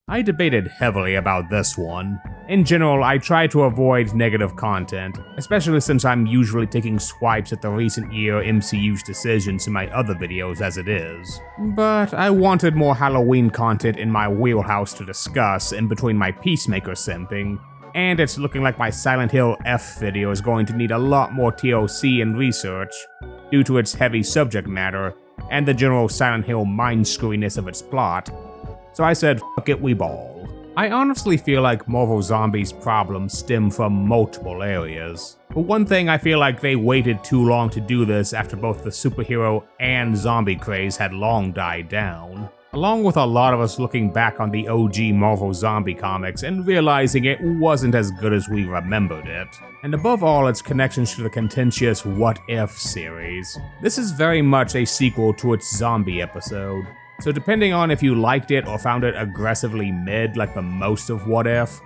I debated heavily about this one. In general, I try to avoid negative content, especially since I'm usually taking swipes at the recent year MCU's decisions in my other videos as it is. But I wanted more Halloween content in my wheelhouse to discuss in between my Peacemaker simping, and it's looking like my Silent Hill F video is going to need a lot more TLC and research due to its heavy subject matter and the general Silent Hill mind-screwiness of its plot. So I said, fuck it, we ball. I honestly feel like Marvel Zombies' problems stem from multiple areas. For one thing, I feel like they waited too long to do this after both the superhero and zombie craze had long died down. Along with a lot of us looking back on the OG Marvel Zombie comics and realizing it wasn't as good as we remembered it. And above all, its connections to the contentious What If series. This is very much a sequel to its zombie episode. So depending on if you liked it or found it aggressively mid like the most of What If,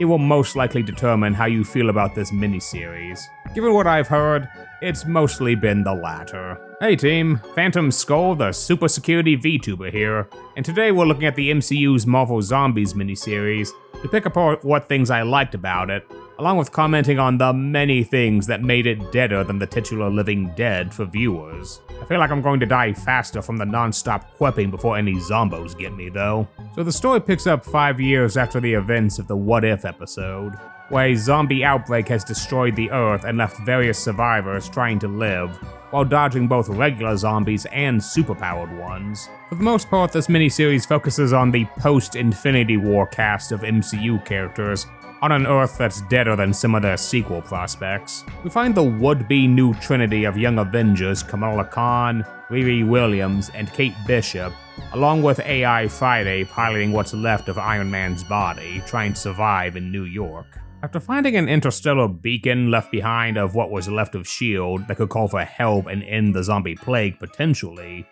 it will most likely determine how you feel about this miniseries. Given what I've heard, it's mostly been the latter. Hey team, Phantom Skull, the super security VTuber here, and today we're looking at the MCU's Marvel Zombies miniseries to pick apart what things I liked about it, along with commenting on the many things that made it deader than the titular Living Dead for viewers. I feel like I'm going to die faster from the non-stop quipping before any zombos get me though. So the story picks up 5 years after the events of the What If episode, where a zombie outbreak has destroyed the Earth and left various survivors trying to live, while dodging both regular zombies and superpowered ones. For the most part, this miniseries focuses on the post-Infinity War cast of MCU characters on an Earth that's deader than some of their sequel prospects. We find the would-be new trinity of young Avengers Kamala Khan, Riri Williams, and Kate Bishop, along with AI Friday piloting what's left of Iron Man's body, trying to survive in New York. After finding an interstellar beacon left behind of what was left of S.H.I.E.L.D. that could call for help and end the zombie plague potentially,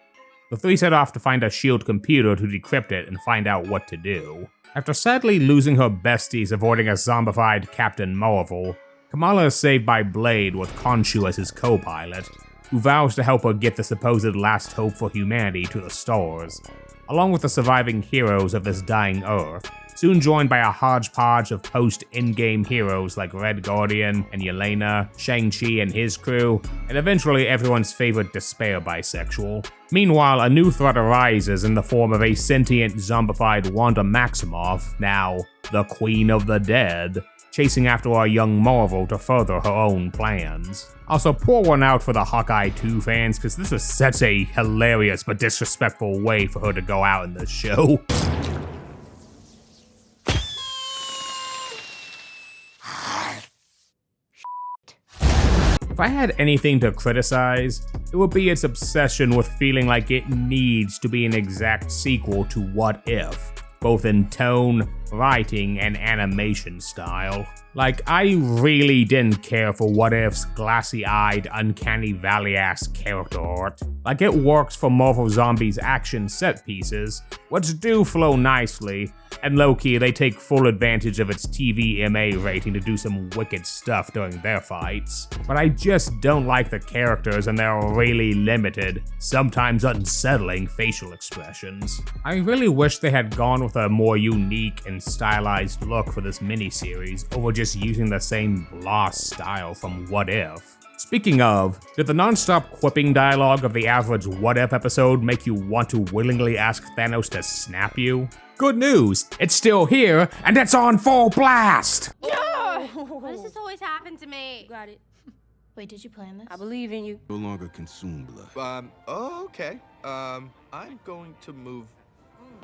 the three set off to find a S.H.I.E.L.D. computer to decrypt it and find out what to do. After sadly losing her besties avoiding a zombified Captain Marvel, Kamala is saved by Blade with Khonshu as his co-pilot, who vows to help her get the supposed last hope for humanity to the stars, along with the surviving heroes of this dying Earth, soon joined by a hodgepodge of post-Endgame heroes like Red Guardian and Yelena, Shang-Chi and his crew, and eventually everyone's favorite despair bisexual. Meanwhile, a new threat arises in the form of a sentient, zombified Wanda Maximoff, now the Queen of the Dead, chasing after our young Marvel to further her own plans. Also, pour one out for the Hawkeye 2 fans, because this was such a hilarious but disrespectful way for her to go out in this show. If I had anything to criticize, it would be its obsession with feeling like it needs to be an exact sequel to What If, both in tone, writing, and animation style. Like, I really didn't care for What If's glassy-eyed, uncanny valley-ass character art. Like, it works for Marvel Zombies' action set pieces, which do flow nicely, and low-key, they take full advantage of its TVMA rating to do some wicked stuff during their fights. But I just don't like the characters and their really limited, sometimes unsettling facial expressions. I really wish they had gone with a more unique and stylized look for this miniseries over just using the same blah style from What If. Speaking of, did the non-stop quipping dialogue of the average What If episode make you want to willingly ask Thanos to snap you? Good news, it's still here, and it's on full blast! No! Why does this always happen to me? You got it. Wait, did you plan this? I believe in you. No longer consume blood. Okay. I'm going to move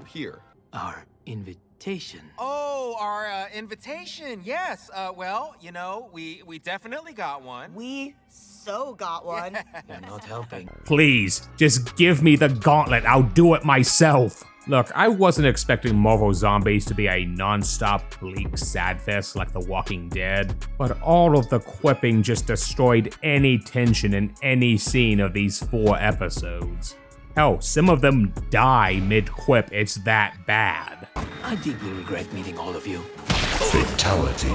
here. Our invitation. Oh, our invitation. Yes. Well, you know, we definitely got one. We so got one. You're not helping. Please, just give me the gauntlet, I'll do it myself. Look, I wasn't expecting Marvel Zombies to be a non-stop bleak sad fest like The Walking Dead, but all of the quipping just destroyed any tension in any scene of these 4 episodes. Hell, some of them die mid-quip, it's that bad. I deeply regret meeting all of you. Fatality.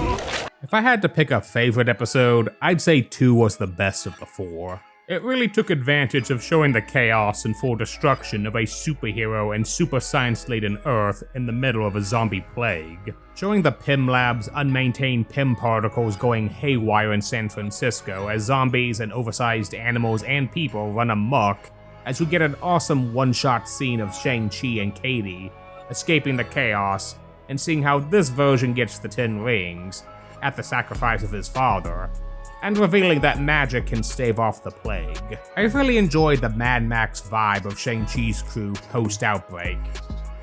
If I had to pick a favorite episode, I'd say 2 was the best of the 4. It really took advantage of showing the chaos and full destruction of a superhero and super science-laden Earth in the middle of a zombie plague, showing the PIM lab's unmaintained PIM particles going haywire in San Francisco as zombies and oversized animals and people run amok, as we get an awesome one-shot scene of Shang-Chi and Katie escaping the chaos and seeing how this version gets the 10 rings, at the sacrifice of his father, and revealing that magic can stave off the plague. I really enjoyed the Mad Max vibe of Shang-Chi's crew post-outbreak.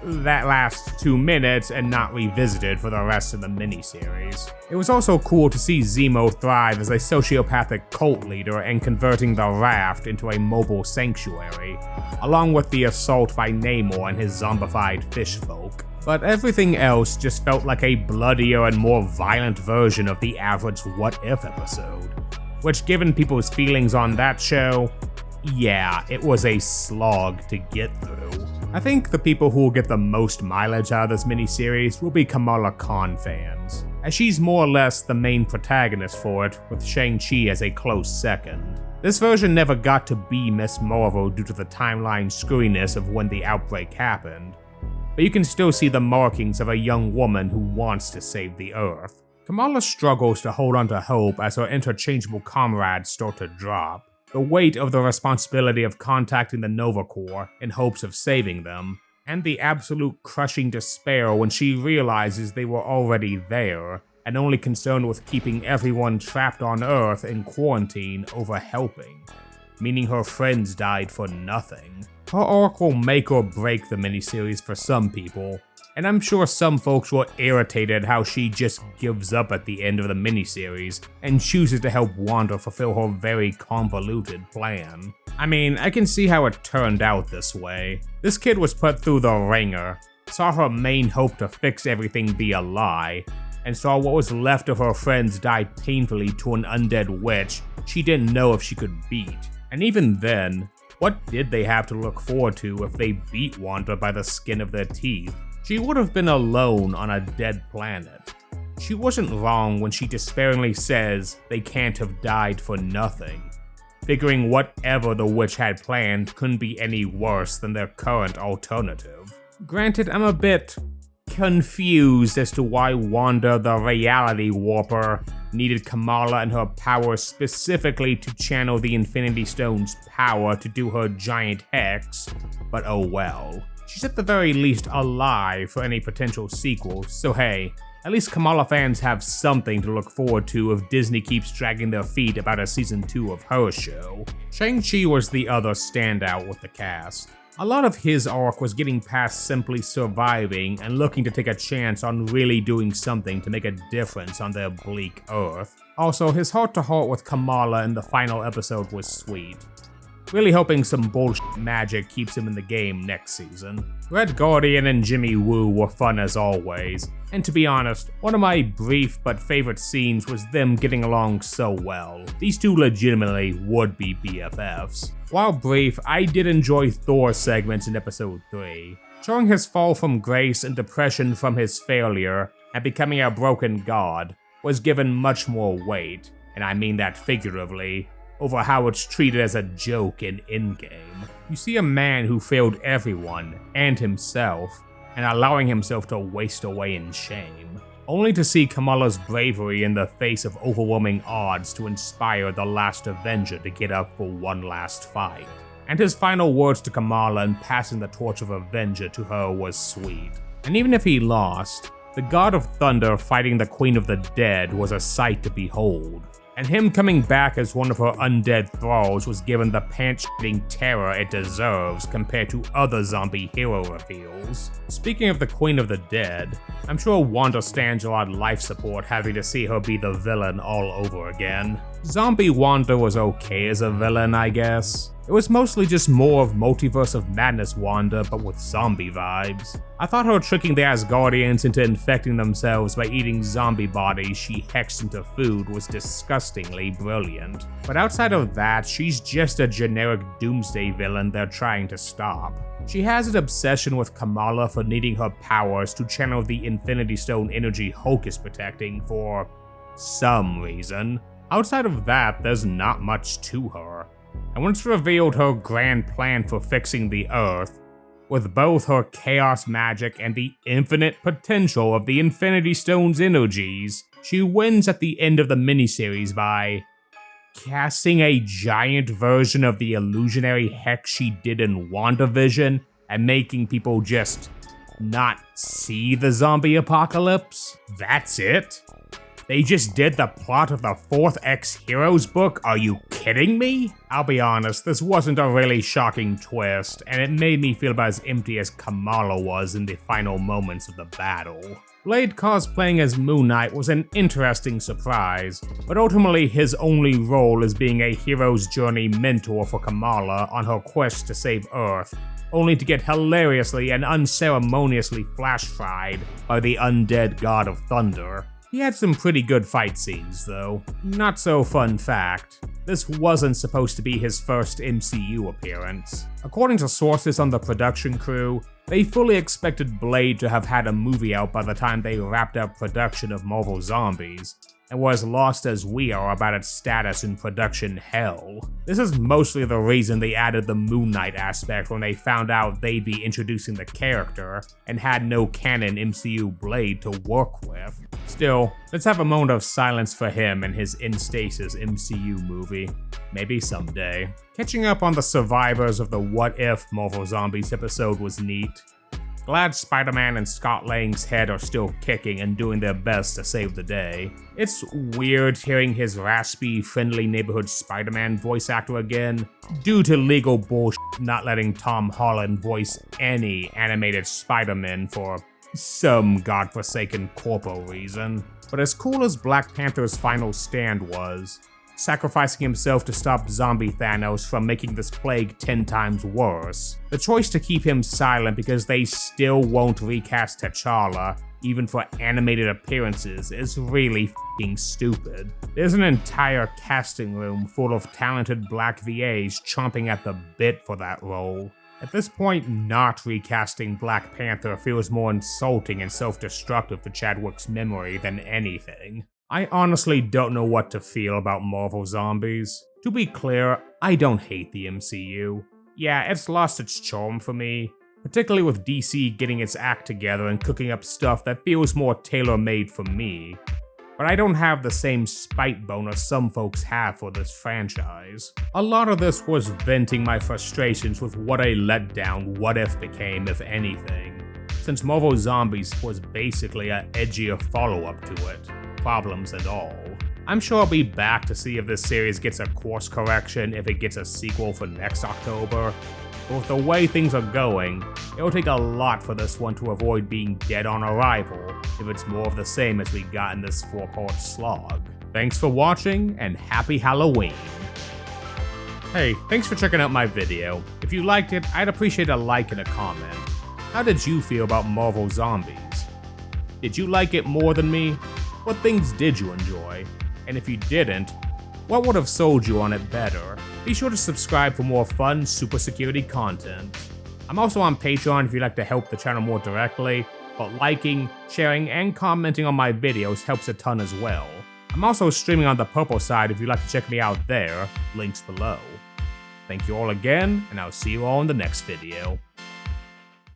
That lasts 2 minutes and not revisited for the rest of the miniseries. It was also cool to see Zemo thrive as a sociopathic cult leader and converting the raft into a mobile sanctuary, along with the assault by Namor and his zombified fish folk. But everything else just felt like a bloodier and more violent version of the average What If episode, which, given people's feelings on that show, yeah, it was a slog to get through. I think the people who will get the most mileage out of this miniseries will be Kamala Khan fans, as she's more or less the main protagonist for it, with Shang-Chi as a close second. This version never got to be Miss Marvel due to the timeline screwiness of when the outbreak happened, but you can still see the markings of a young woman who wants to save the Earth. Kamala struggles to hold on to hope as her interchangeable comrades start to drop, the weight of the responsibility of contacting the Nova Corps in hopes of saving them, and the absolute crushing despair when she realizes they were already there, and only concerned with keeping everyone trapped on Earth in quarantine over helping, meaning her friends died for nothing. Her arc will make or break the miniseries for some people, and I'm sure some folks were irritated how she just gives up at the end of the miniseries and chooses to help Wanda fulfill her very convoluted plan. I mean, I can see how it turned out this way. This kid was put through the ringer, saw her main hope to fix everything be a lie, and saw what was left of her friends die painfully to an undead witch she didn't know if she could beat. And even then, what did they have to look forward to if they beat Wanda by the skin of their teeth? She would have been alone on a dead planet. She wasn't wrong when she despairingly says they can't have died for nothing, figuring whatever the witch had planned couldn't be any worse than their current alternative. Granted, I'm a bit confused as to why Wanda the Reality Warper needed Kamala and her powers specifically to channel the Infinity Stone's power to do her giant hex, but oh well. She's at the very least alive for any potential sequels, so hey, at least Kamala fans have something to look forward to if Disney keeps dragging their feet about a season 2 of her show. Shang-Chi was the other standout with the cast. A lot of his arc was getting past simply surviving and looking to take a chance on really doing something to make a difference on their bleak Earth. Also, his heart-to-heart with Kamala in the final episode was sweet. Really hoping some bullshit magic keeps him in the game next season. Red Guardian and Jimmy Woo were fun as always, and to be honest, one of my brief but favorite scenes was them getting along so well. These two legitimately would be BFFs. While brief, I did enjoy Thor's segments in episode 3, showing his fall from grace and depression from his failure and becoming a broken god was given much more weight, and I mean that figuratively, over how it's treated as a joke in Endgame. You see a man who failed everyone, and himself, and allowing himself to waste away in shame, only to see Kamala's bravery in the face of overwhelming odds to inspire the last Avenger to get up for one last fight. And his final words to Kamala in passing the torch of Avenger to her was sweet. And even if he lost, the God of Thunder fighting the Queen of the Dead was a sight to behold. And him coming back as one of her undead thralls was given the pants-shitting terror it deserves compared to other zombie hero reveals. Speaking of the Queen of the Dead, I'm sure Wanda stands a lot of life support having to see her be the villain all over again. Zombie Wanda was okay as a villain, I guess. It was mostly just more of Multiverse of Madness Wanda, but with zombie vibes. I thought her tricking the Asgardians into infecting themselves by eating zombie bodies she hexed into food was disgustingly brilliant. But outside of that, she's just a generic doomsday villain they're trying to stop. She has an obsession with Kamala for needing her powers to channel the Infinity Stone energy Hulk is protecting for some reason. Outside of that, there's not much to her. and once revealed her grand plan for fixing the Earth, with both her chaos magic and the infinite potential of the Infinity Stone's energies, she wins at the end of the miniseries by casting a giant version of the illusionary hex she did in WandaVision and making people just not see the zombie apocalypse. That's it? They just did the plot of the 4th X-Heroes book? Are you kidding me? I'll be honest, this wasn't a really shocking twist, and it made me feel about as empty as Kamala was in the final moments of the battle. Blade cosplaying as Moon Knight was an interesting surprise, but ultimately his only role is being a hero's journey mentor for Kamala on her quest to save Earth, only to get hilariously and unceremoniously flash-fried by the undead god of thunder. He had some pretty good fight scenes, though. Not so fun fact, this wasn't supposed to be his first MCU appearance. According to sources on the production crew, they fully expected Blade to have had a movie out by the time they wrapped up production of Marvel Zombies, and were as lost as we are about its status in production hell. This is mostly the reason they added the Moon Knight aspect when they found out they'd be introducing the character and had no canon MCU Blade to work with. Still, let's have a moment of silence for him and his In Stasis MCU movie. Maybe someday. Catching up on the survivors of the What If Marvel Zombies episode was neat. Glad Spider-Man and Scott Lang's head are still kicking and doing their best to save the day. It's weird hearing his raspy, friendly neighborhood Spider-Man voice actor again, due to legal bullshit not letting Tom Holland voice any animated Spider-Man for some godforsaken corpo reason. But as cool as Black Panther's final stand was, sacrificing himself to stop zombie Thanos from making this plague 10 times worse, the choice to keep him silent because they still won't recast T'Challa, even for animated appearances, is really f***ing stupid. There's an entire casting room full of talented black VAs chomping at the bit for that role. At this point, not recasting Black Panther feels more insulting and self-destructive to Chadwick's memory than anything. I honestly don't know what to feel about Marvel Zombies. To be clear, I don't hate the MCU. Yeah, it's lost its charm for me, particularly with DC getting its act together and cooking up stuff that feels more tailor-made for me. But I don't have the same spite bonus some folks have for this franchise. A lot of this was venting my frustrations with what a letdown What If became, if anything, since Marvel Zombies was basically an edgier follow-up to it. Problems and all. I'm sure I'll be back to see if this series gets a course correction if it gets a sequel for next October, but with the way things are going, it'll take a lot for this one to avoid being dead on arrival if it's more of the same as we got in this 4-part slog. Thanks for watching, and happy Halloween! Hey, thanks for checking out my video. If you liked it, I'd appreciate a like and a comment. How did you feel about Marvel Zombies? Did you like it more than me? What things did you enjoy? And if you didn't, what would have sold you on it better? Be sure to subscribe for more fun super security content. I'm also on Patreon if you'd like to help the channel more directly, but liking, sharing, and commenting on my videos helps a ton as well. I'm also streaming on the Purple side if you'd like to check me out there, links below. Thank you all again, and I'll see you all in the next video.